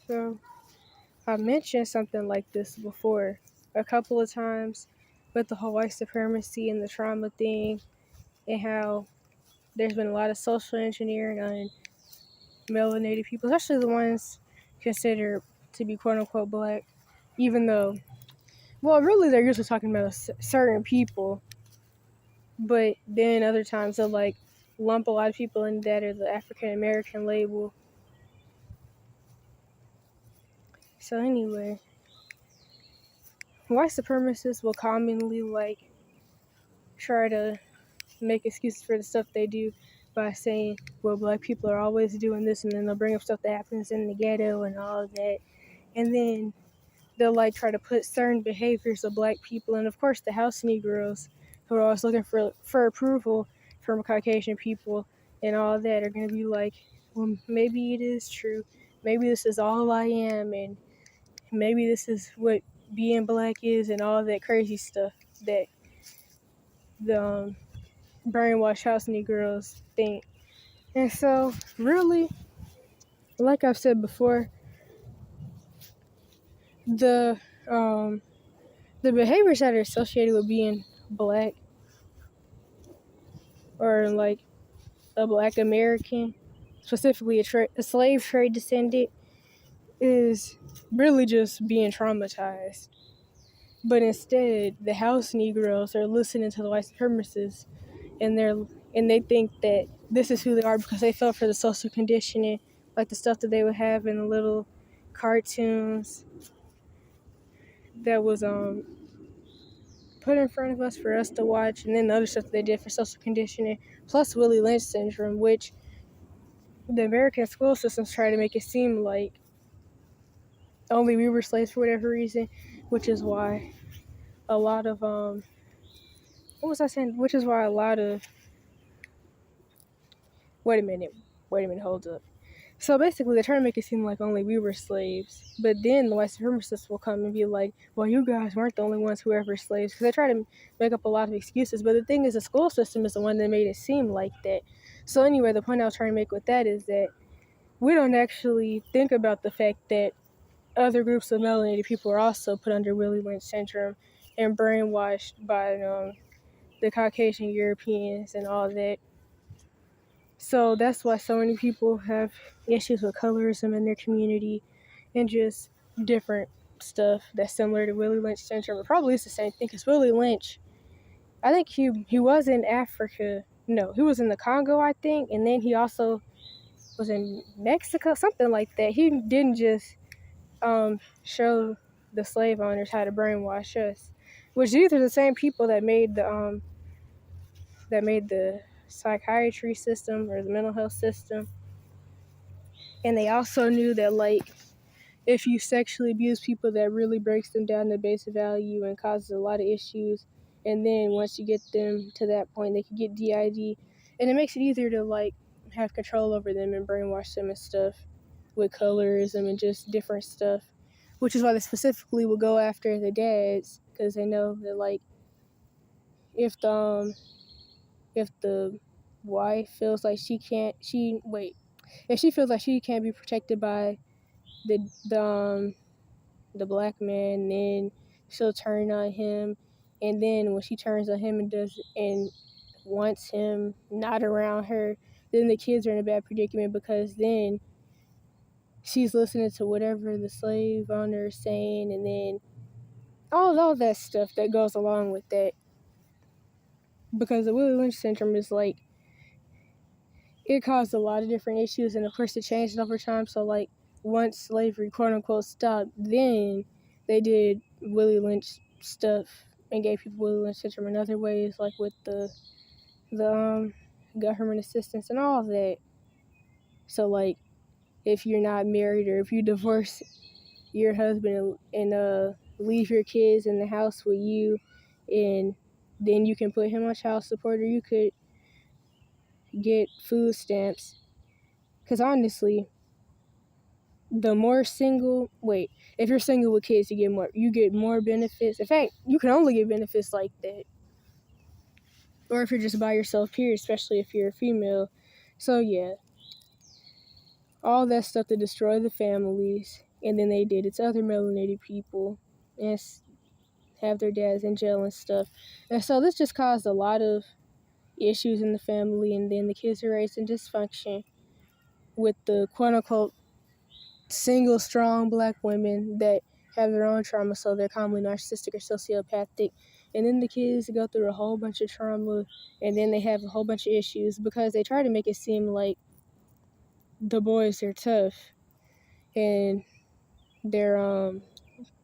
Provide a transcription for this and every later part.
So I mentioned something like this before a couple of times with the whole white supremacy and the trauma thing, and how there's been a lot of social engineering on melanated people, especially the ones considered to be quote unquote black, even though, well, really they're usually talking about certain people, but then other times they'll like lump a lot of people in that or the African American label. So anyway, white supremacists will commonly like try to make excuses for the stuff they do by saying, well, black people are always doing this, and then they'll bring up stuff that happens in the ghetto and all of that, and then they'll like try to put certain behaviors of black people, and of course the house Negroes who are always looking for approval from Caucasian people and all that are going to be like, well, maybe it is true, maybe this is all I am, and maybe this is what being black is, and all that crazy stuff that the brainwashed house Negroes think. And so really, like I've said before, the behaviors that are associated with being black or like a black American, specifically a slave trade descendant, is really just being traumatized. But instead, the house Negroes are listening to the white supremacists, and they think that this is who they are because they fell for the social conditioning, like the stuff that they would have in the little cartoons that was put in front of us for us to watch, and then the other stuff that they did for social conditioning, plus Willie Lynch syndrome, which the American school systems try to make it seem like only we were slaves for whatever reason, which is why a lot of what was I saying? Which is why a lot of wait a minute, hold up. So basically, they're trying to make it seem like only we were slaves, but then the white supremacists will come and be like, well, you guys weren't the only ones who were ever slaves, because they try to make up a lot of excuses, but the thing is, the school system is the one that made it seem like that. So anyway, the point I was trying to make with that is that we don't actually think about the fact that other groups of melanated people are also put under Willie Lynch syndrome and brainwashed by the Caucasian Europeans and all that. So that's why so many people have issues with colorism in their community and just different stuff that's similar to Willie Lynch syndrome. It probably is the same thing because Willie Lynch, I think he was in Africa. No, he was in the Congo, I think, and then he also was in Mexico, something like that. He didn't just show the slave owners how to brainwash us, which these are the same people that made the psychiatry system or the mental health system. And they also knew that, like, if you sexually abuse people, that really breaks them down to base value and causes a lot of issues. And then once you get them to that point, they can get DID. And it makes it easier to, like, have control over them and brainwash them and stuff with colorism and just different stuff. Which is why they specifically will go after the dads, because they know that, like, if the wife feels like if she feels like she can't be protected by the black man, then she'll turn on him, and then when she turns on him and wants him not around her, then the kids are in a bad predicament because then she's listening to whatever the slave owner is saying, and then all that stuff that goes along with that. Because the Willie Lynch syndrome is like, it caused a lot of different issues, and of course it changed over time. So like once slavery quote unquote stopped, then they did Willie Lynch stuff and gave people Willie Lynch syndrome in other ways, like with the government assistance and all of that. So like if you're not married or if you divorce your husband and leave your kids in the house with you, and then you can put him on child support, or you could get food stamps. Because honestly, if you're single with kids, you get more benefits. In fact, you can only get benefits like that. Or if you're just by yourself, period, especially if you're a female. So yeah, all that stuff to destroy the families. and then they did it to other melanated people and have their dads in jail and stuff. And so this just caused a lot of issues in the family, and then the kids are raised in dysfunction with the quote-unquote single strong black women that have their own trauma, so they're commonly narcissistic or sociopathic. And then the kids go through a whole bunch of trauma, and then they have a whole bunch of issues because they try to make it seem like the boys are tough, and they're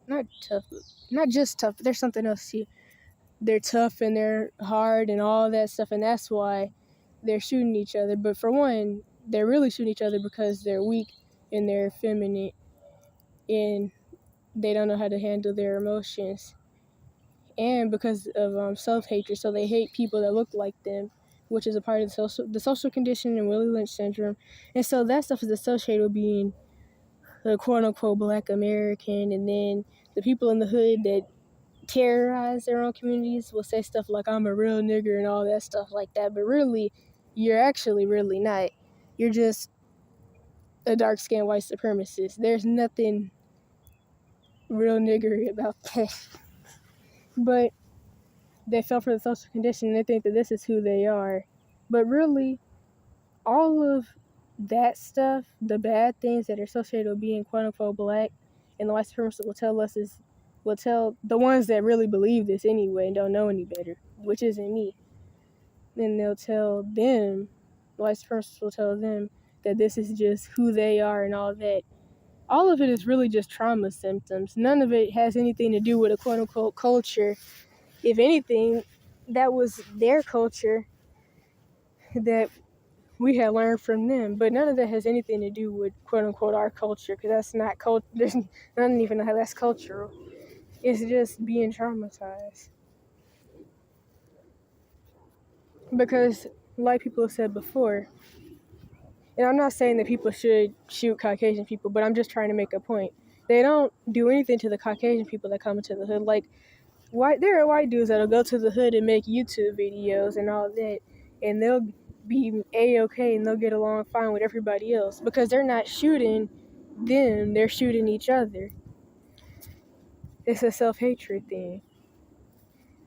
not tough, not just tough, but there's something else too. They're tough and they're hard and all that stuff, and that's why they're shooting each other. But for one, they're really shooting each other because they're weak and they're effeminate and they don't know how to handle their emotions, and because of self-hatred. So they hate people that look like them, which is a part of the social condition and Willie Lynch syndrome. And so that stuff is associated with being the quote-unquote black American. And then the people in the hood that terrorize their own communities will say stuff like, I'm a real nigger and all that stuff like that. But really, you're actually really not. You're just a dark-skinned white supremacist. There's nothing real niggery about that. But they fell for the social condition and they think that this is who they are. But really, all of that stuff, the bad things that are associated with being quote-unquote black, and the white supremacists will tell the ones that really believe this anyway and don't know any better, which isn't me. Then they'll tell them, the white supremacists will tell them that this is just who they are and all that. All of it is really just trauma symptoms. None of it has anything to do with a quote-unquote culture. If anything, that was their culture that we had learned from them. But none of that has anything to do with quote-unquote our culture, because that's not culture. I don't even know how that's cultural. It's just being traumatized. Because, like people have said before, and I'm not saying that people should shoot Caucasian people, but I'm just trying to make a point. They don't do anything to the Caucasian people that come into the hood. Like, there are white dudes that'll go to the hood and make YouTube videos and all that, and they'll be A-okay and they'll get along fine with everybody else because they're not shooting them, they're shooting each other. It's a self-hatred thing.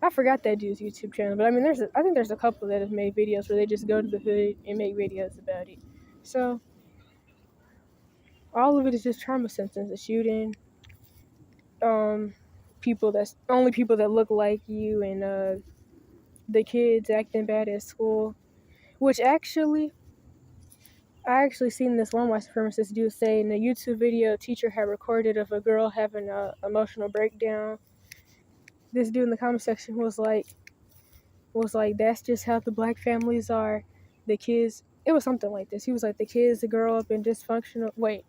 I forgot that dude's YouTube channel, but I mean, I think there's a couple that have made videos where they just go to the hood and make videos about it. So, all of it is just trauma symptoms, the shooting, people that look like you, and the kids acting bad at school, which I actually seen this one white supremacist dude say in a YouTube video a teacher had recorded of a girl having an emotional breakdown. This dude in the comment section was like, that's just how the black families are. The kids, it was something like this. He was like, the kids that grow up in dysfunctional, wait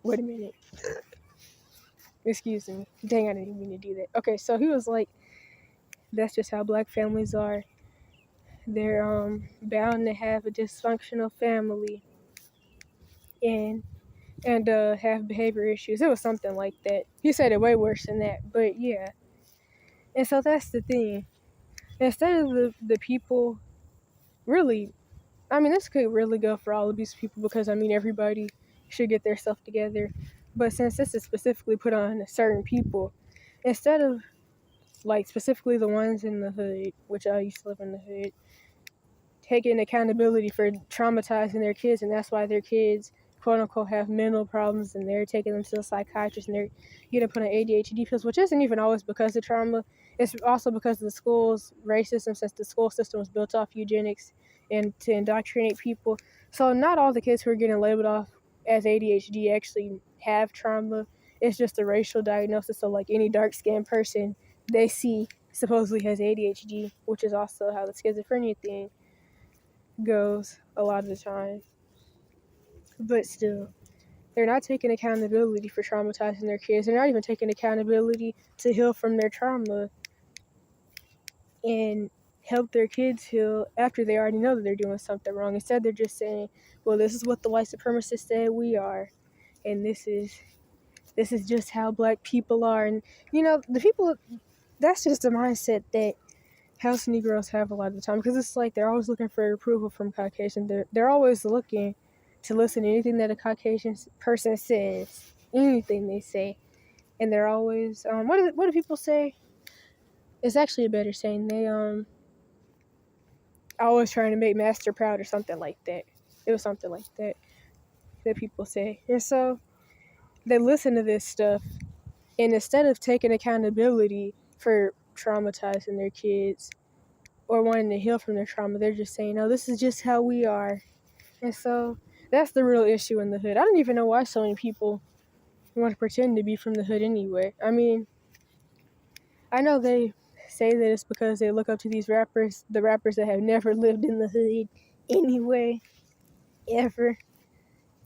a minute. Excuse me. Dang, I didn't even mean to do that. Okay, so he was like, that's just how black families are. They're bound to have a dysfunctional family and have behavior issues. It was something like that. He said it way worse than that, but yeah. And so that's the thing. Instead of the people, really, I mean, this could really go for all abuse people because, I mean, everybody should get their stuff together. But since this is specifically put on certain people, instead of, like, specifically the ones in the hood, which I used to live in the hood, taking accountability for traumatizing their kids, and that's why their kids, quote unquote, have mental problems, and they're taking them to a psychiatrist, and they're getting put on ADHD pills, which isn't even always because of trauma. It's also because of the school's racism, since the school system was built off eugenics and to indoctrinate people. So not all the kids who are getting labeled off as ADHD actually have trauma. It's just a racial diagnosis. So like any dark-skinned person they see supposedly has ADHD, which is also how the schizophrenia thing goes a lot of the time. But still, they're not taking accountability for traumatizing their kids. They're not even taking accountability to heal from their trauma and help their kids heal after they already know that they're doing something wrong. Instead, they're just saying, well, this is what the white supremacists said we are, and this is just how black people are. And the people, that's just a mindset that House Negroes have a lot of the time, because it's like they're always looking for approval from Caucasians. They're always looking to listen to anything that a Caucasian person says. anything they say. And they're always what do people say? It's actually a better saying. They always trying to make master proud or something like that. It was something like that people say. And so they listen to this stuff, and instead of taking accountability for traumatizing their kids or wanting to heal from their trauma, they're just saying, "Oh, this is just how we are." And so that's the real issue in the hood. I don't even know why so many people want to pretend to be from the hood anyway. I mean, I know they say that it's because they look up to these rappers, the rappers that have never lived in the hood anyway, ever.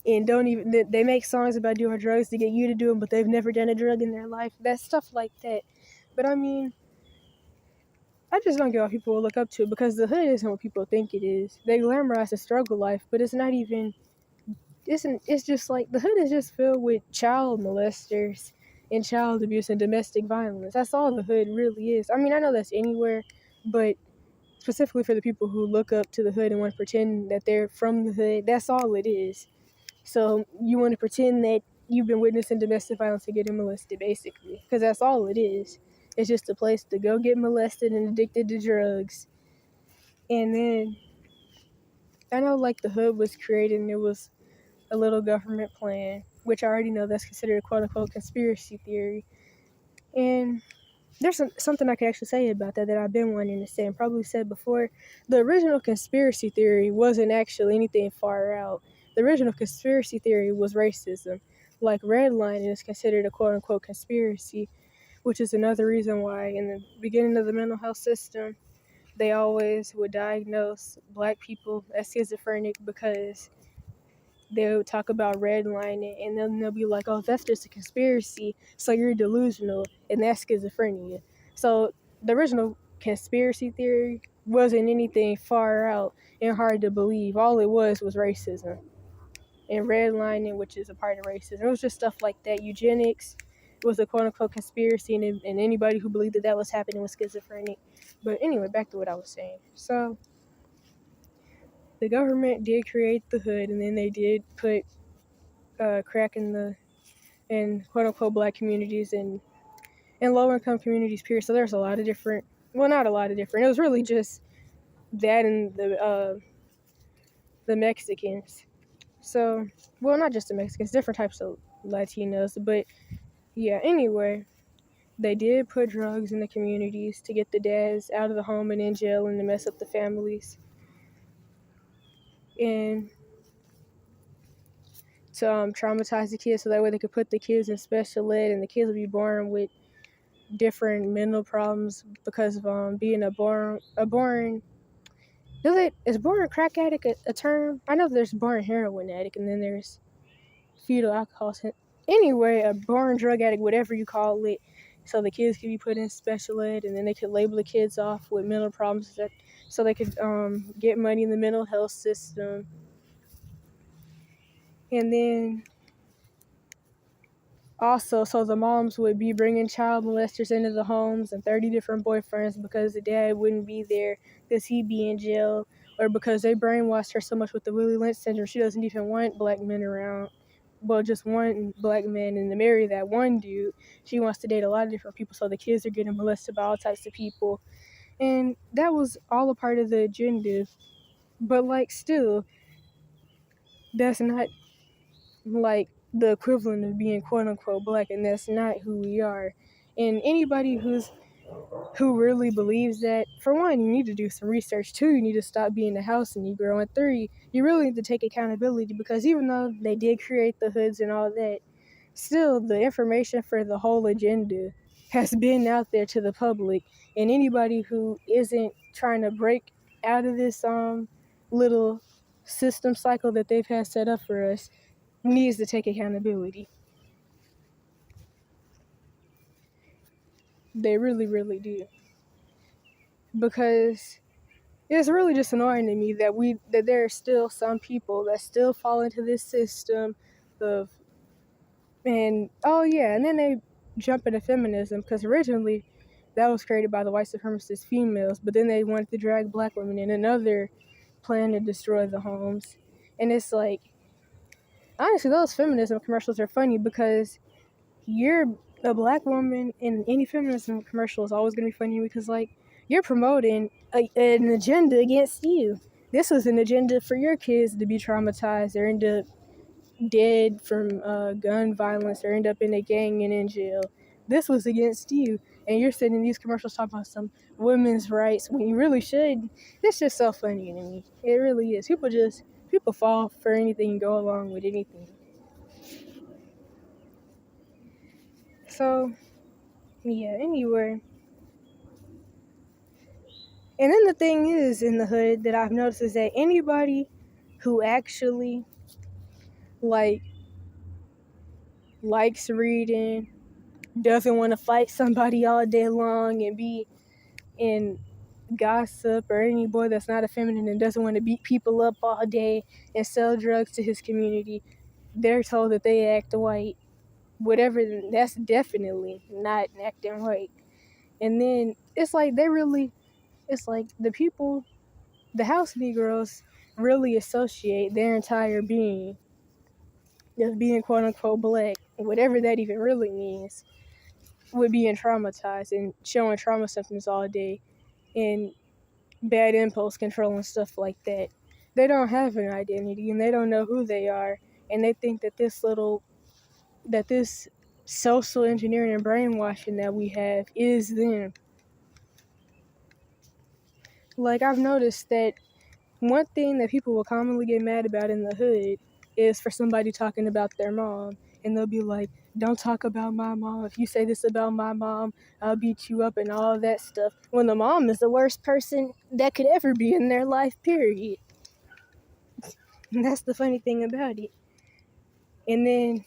And don't even, they make songs about doing drugs to get you to do them, but they've never done a drug in their life. That's stuff like that. But I mean, I just don't get why people will look up to it, because the hood isn't what people think it is. They glamorize the struggle life, but it's not even, it's just like, the hood is just filled with child molesters and child abuse and domestic violence. That's all the hood really is. I mean, I know that's anywhere, but specifically for the people who look up to the hood and want to pretend that they're from the hood, that's all it is. So you want to pretend that you've been witnessing domestic violence and getting molested, basically, because that's all it is. It's just a place to go get molested and addicted to drugs. And then I know, like, the hood was created and it was a little government plan, which I already know that's considered a quote-unquote conspiracy theory. And there's something I can actually say about that I've been wanting to say and probably said before. The original conspiracy theory wasn't actually anything far out. The original conspiracy theory was racism. Like, redlining is considered a quote-unquote conspiracy, which is another reason why in the beginning of the mental health system, they always would diagnose Black people as schizophrenic, because they would talk about redlining, and then they'll be like, "Oh, that's just a conspiracy, so you're delusional, and that's schizophrenia." So the original conspiracy theory wasn't anything far out and hard to believe. All it was racism and redlining, which is a part of racism. It was just stuff like that. Eugenics was a quote-unquote conspiracy, and anybody who believed that was happening was schizophrenic. But anyway, back to what I was saying. So the government did create the hood, and then they did put crack in quote-unquote Black communities and low-income communities, period. So there's a lot of different, well, not a lot of different. It was really just that and the Mexicans. So, well, not just the Mexicans, different types of Latinos. But yeah, anyway, they did put drugs in the communities to get the dads out of the home and in jail and to mess up the families. And to traumatize the kids so that way they could put the kids in special ed, and the kids would be born with different mental problems because of being a born is born crack addict a term? I know there's born heroin addict, and then there's fetal alcohol. Anyway, a born drug addict, whatever you call it. So the kids could be put in special ed, and then they could label the kids off with mental problems so they could get money in the mental health system. And then also, so the moms would be bringing child molesters into the homes and 30 different boyfriends because the dad wouldn't be there because he'd be in jail, or because they brainwashed her so much with the Willie Lynch syndrome she doesn't even want Black men around. Well, just one Black man, and to marry that one dude, she wants to date a lot of different people, so the kids are getting molested by all types of people. And that was all a part of the agenda. But, like, still, that's not, like, the equivalent of being quote-unquote Black, and that's not who we are. And anybody who really believes that, for one, you need to do some research. Two, you need to stop being a house and Negro. And three, you really need to take accountability, because even though they did create the hoods and all that, still the information for the whole agenda has been out there to the public, and anybody who isn't trying to break out of this little system cycle that they've had set up for us needs to take accountability. They really, really do. Because it's really just annoying to me that there are still some people that still fall into this system of, and then they jump into feminism, because originally that was created by the white supremacist females, but then they wanted to drag Black women in another plan to destroy the homes. And it's like, honestly, those feminism commercials are funny because you're a black woman in any feminism commercial is always going to be funny because, like, you're promoting an agenda against you. This was an agenda for your kids to be traumatized or end up dead from gun violence or end up in a gang and in jail. This was against you. And you're sitting in these commercials talking about some women's rights when you really should. It's just so funny to me. It really is. People fall for anything and go along with anything. So, yeah, anyway. And then the thing is in the hood that I've noticed is that anybody who actually likes reading, doesn't want to fight somebody all day long and be in gossip, or any boy that's not a feminine and doesn't want to beat people up all day and sell drugs to his community, they're told that they act white. Whatever, that's definitely not acting white. And then it's like it's like the house Negroes really associate their entire being as being quote unquote black, whatever that even really means, with being traumatized and showing trauma symptoms all day and bad impulse control and stuff like that. They don't have an identity and they don't know who they are, and they think that this social engineering and brainwashing that we have is them. Like, I've noticed that one thing that people will commonly get mad about in the hood is for somebody talking about their mom. And they'll be like, don't talk about my mom. If you say this about my mom, I'll beat you up and all that stuff. When the mom is the worst person that could ever be in their life, period. And that's the funny thing about it. And then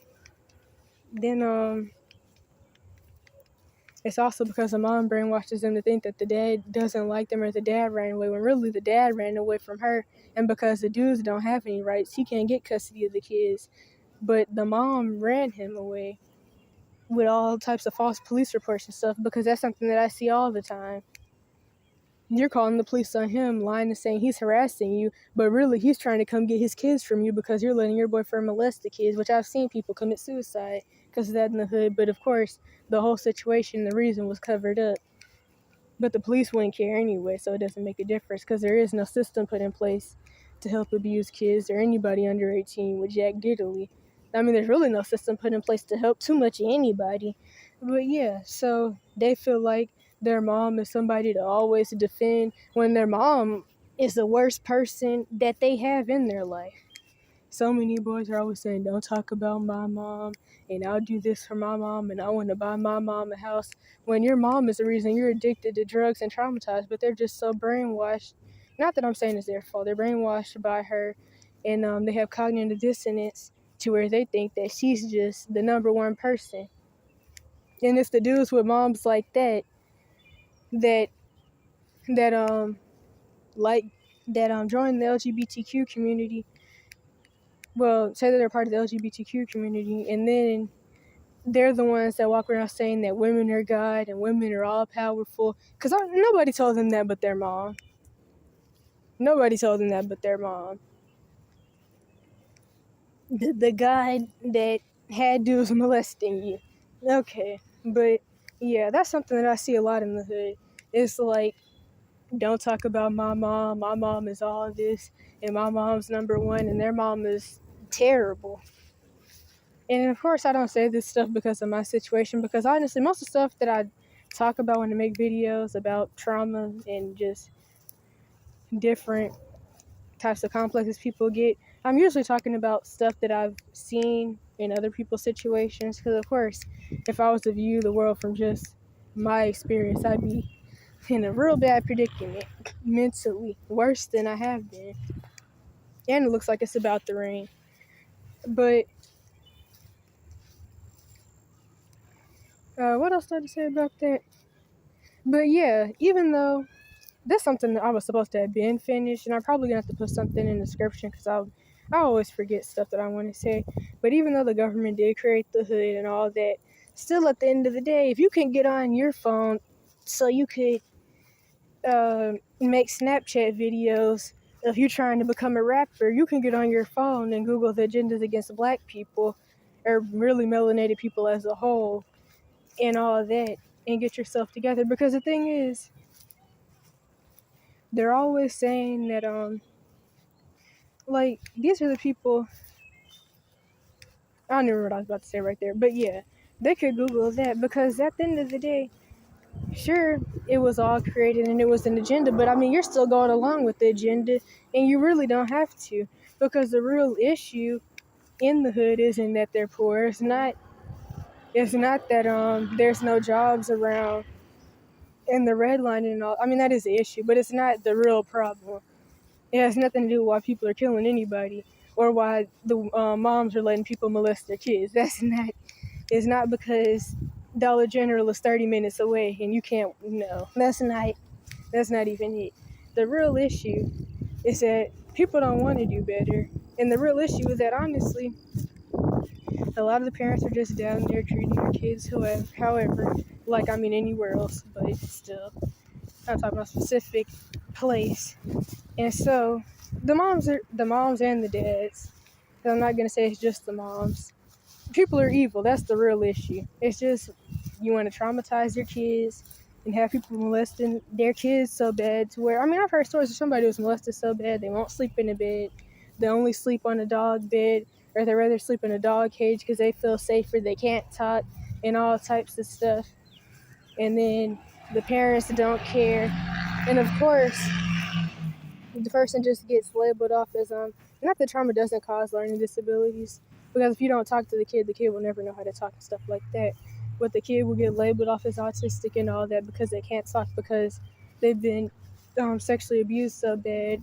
it's also because the mom brainwashes them to think that the dad doesn't like them or the dad ran away, when really the dad ran away from her. And because the dudes don't have any rights, he can't get custody of the kids. But the mom ran him away with all types of false police reports and stuff, because that's something that I see all the time. You're calling the police on him, lying and saying he's harassing you, but really he's trying to come get his kids from you because you're letting your boyfriend molest the kids, which I've seen people commit suicide because of that in the hood. But of course, the whole situation, the reason was covered up. But the police wouldn't care anyway, so it doesn't make a difference because there is no system put in place to help abused kids or anybody under 18 with jack diddly. I mean, there's really no system put in place to help too much anybody. But yeah, so they feel like their mom is somebody to always defend when their mom is the worst person that they have in their life. So many boys are always saying, don't talk about my mom, and I'll do this for my mom, and I want to buy my mom a house. When your mom is the reason you're addicted to drugs and traumatized, but they're just so brainwashed. Not that I'm saying it's their fault. They're brainwashed by her, and they have cognitive dissonance to where they think that she's just the number one person. And it's the dudes with moms like that join the LGBTQ community. Well, say that they're part of the LGBTQ community, and then they're the ones that walk around saying that women are God and women are all powerful. Because nobody told them that but their mom. Nobody told them that but their mom. The guy that had dudes molesting you. Okay, but yeah, that's something that I see a lot in the hood. It's like, don't talk about my mom. My mom is all this, and my mom's number one, and their mom is terrible. And of course, I don't say this stuff because of my situation, because honestly, most of the stuff that I talk about when I make videos about trauma and just different types of complexes people get, I'm usually talking about stuff that I've seen in other people's situations. Because of course, if I was to view the world from just my experience, I'd be in a real bad predicament mentally, worse than I have been. And it looks like it's about to rain. But what else did I say about that? But yeah, even though that's something that I was supposed to have been finished, and I'm probably gonna have to put something in the description because I always forget stuff that I want to say. But even though the government did create the hood and all that, still at the end of the day, if you can get on your phone so you could make Snapchat videos if you're trying to become a rapper, you can get on your phone and Google the agendas against black people, or really melanated people as a whole, and all of that, and get yourself together. Because the thing is, they're always saying that, like, these are the people, I don't remember what I was about to say right there, but yeah, they could Google that, because at the end of the day, sure, it was all created and it was an agenda, but I mean, you're still going along with the agenda, and you really don't have to, because the real issue in the hood isn't that they're poor. It's not that there's no jobs around and the redlining and all. I mean, that is the issue, but it's not the real problem. It has nothing to do with why people are killing anybody, or why the moms are letting people molest their kids. That's not. It's not because Dollar General is 30 minutes away and you can't. No, that's not. That's not even it. The real issue is that people don't want to do better, and the real issue is that, honestly, a lot of the parents are just down there treating their kids however, like, I mean, anywhere else, but still, I'm talking about a specific place. And so the moms and the dads. I'm not gonna say it's just the moms. People are evil. That's the real issue. It's just, you want to traumatize your kids and have people molesting their kids so bad to where, I mean, I've heard stories of somebody who was molested so bad they won't sleep in a bed. They only sleep on a dog bed, or they rather sleep in a dog cage because they feel safer. They can't talk and all types of stuff. And then the parents don't care. And of course, the person just gets labeled off as not that trauma doesn't cause learning disabilities, because if you don't talk to the kid will never know how to talk and stuff like that. But the kid will get labeled off as autistic and all that because they can't talk, because they've been sexually abused so bad.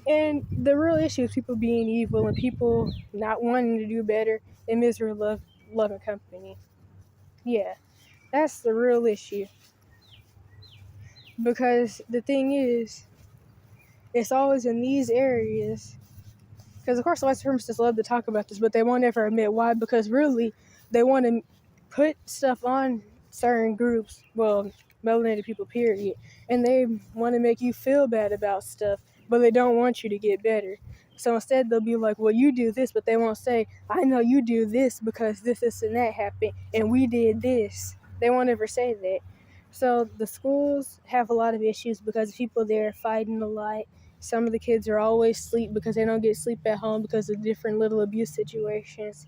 And the real issue is people being evil and people not wanting to do better, and misery, love and company. Yeah, that's the real issue. Because the thing is, it's always in these areas. Because, of course, the white supremacists love to talk about this, but they won't ever admit why. Because, really, they want to put stuff on certain groups, well, melanated people, period. And they want to make you feel bad about stuff, but they don't want you to get better. So instead, they'll be like, well, you do this, but they won't say, I know you do this because this, and that happened, and we did this. They won't ever say that. So the schools have a lot of issues because people there are fighting a lot. Some of the kids are always asleep because they don't get sleep at home because of different little abuse situations.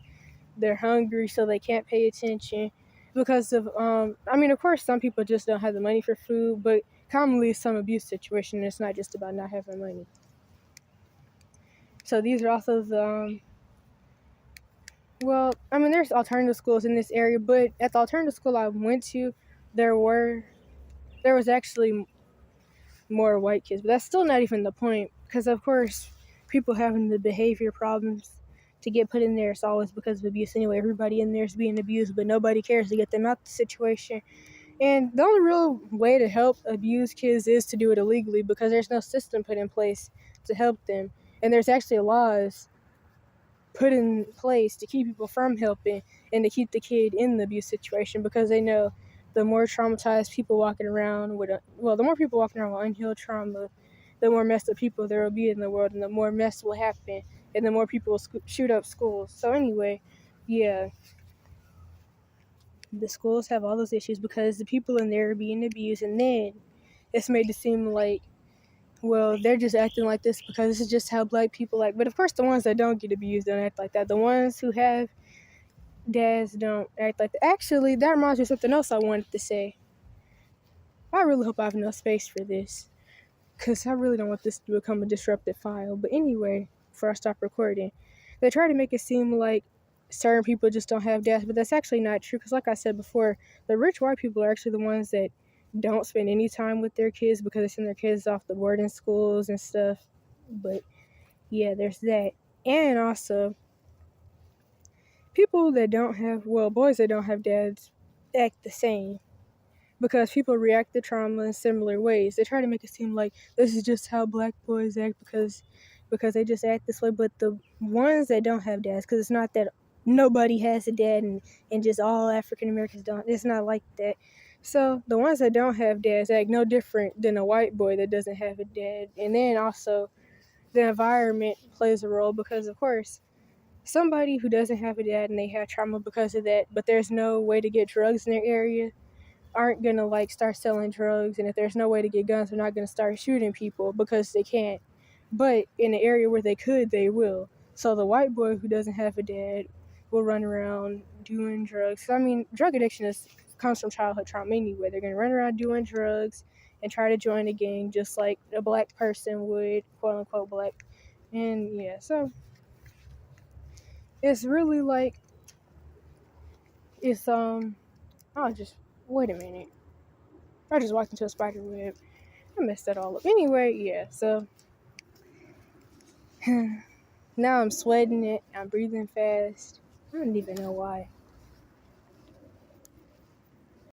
They're hungry, so they can't pay attention because of, I mean, of course, some people just don't have the money for food, but commonly it's some abuse situation. It's not just about not having money. So these are also the, well, I mean, there's alternative schools in this area, but at the alternative school I went to, there was actually more white kids, but that's still not even the point, because of course people having the behavior problems to get put in there is always because of abuse anyway. Everybody in there is being abused, but nobody cares to get them out the situation. And the only real way to help abused kids is to do it illegally, because there's no system put in place to help them, and there's actually laws put in place to keep people from helping and to keep the kid in the abuse situation, because they know the more traumatized people walking around with the more people walking around with unhealed trauma, the more messed up people there will be in the world, and the more mess will happen, and the more people will shoot up schools. So anyway, yeah, the schools have all those issues because the people in there are being abused, and then it's made to seem like, well, they're just acting like this because this is just how black people act. But of course, the ones that don't get abused don't act like that. The ones who have dads don't act like that. Actually, that reminds me of something else I wanted to say. I really hope I have enough space for this, because I really don't want this to become a disrupted file. But anyway, before I stop recording, they try to make it seem like certain people just don't have dads, but that's actually not true, because like I said before, the rich white people are actually the ones that don't spend any time with their kids because they send their kids off to boarding schools and stuff. But yeah, there's that. And also, people that don't have, well, boys that don't have dads act the same, because people react to trauma in similar ways. They try to make it seem like this is just how black boys act because they just act this way. But the ones that don't have dads, because it's not that nobody has a dad and just all African Americans don't. It's not like that. So the ones that don't have dads act no different than a white boy that doesn't have a dad. And then also, the environment plays a role because, of course, somebody who doesn't have a dad and they have trauma because of that, but there's no way to get drugs in their area, aren't gonna like start selling drugs. And if there's no way to get guns, they're not gonna start shooting people because they can't. But in the area where they could, they will. So the white boy who doesn't have a dad will run around doing drugs. I mean, drug addiction comes from childhood trauma anyway. They're gonna run around doing drugs and try to join a gang just like a black person would, quote unquote black. And yeah, so it's really like it's oh, just wait a minute. I just walked into a spider web. I messed that all up. Anyway, yeah, so now I'm sweating it. I'm breathing fast. I don't even know why.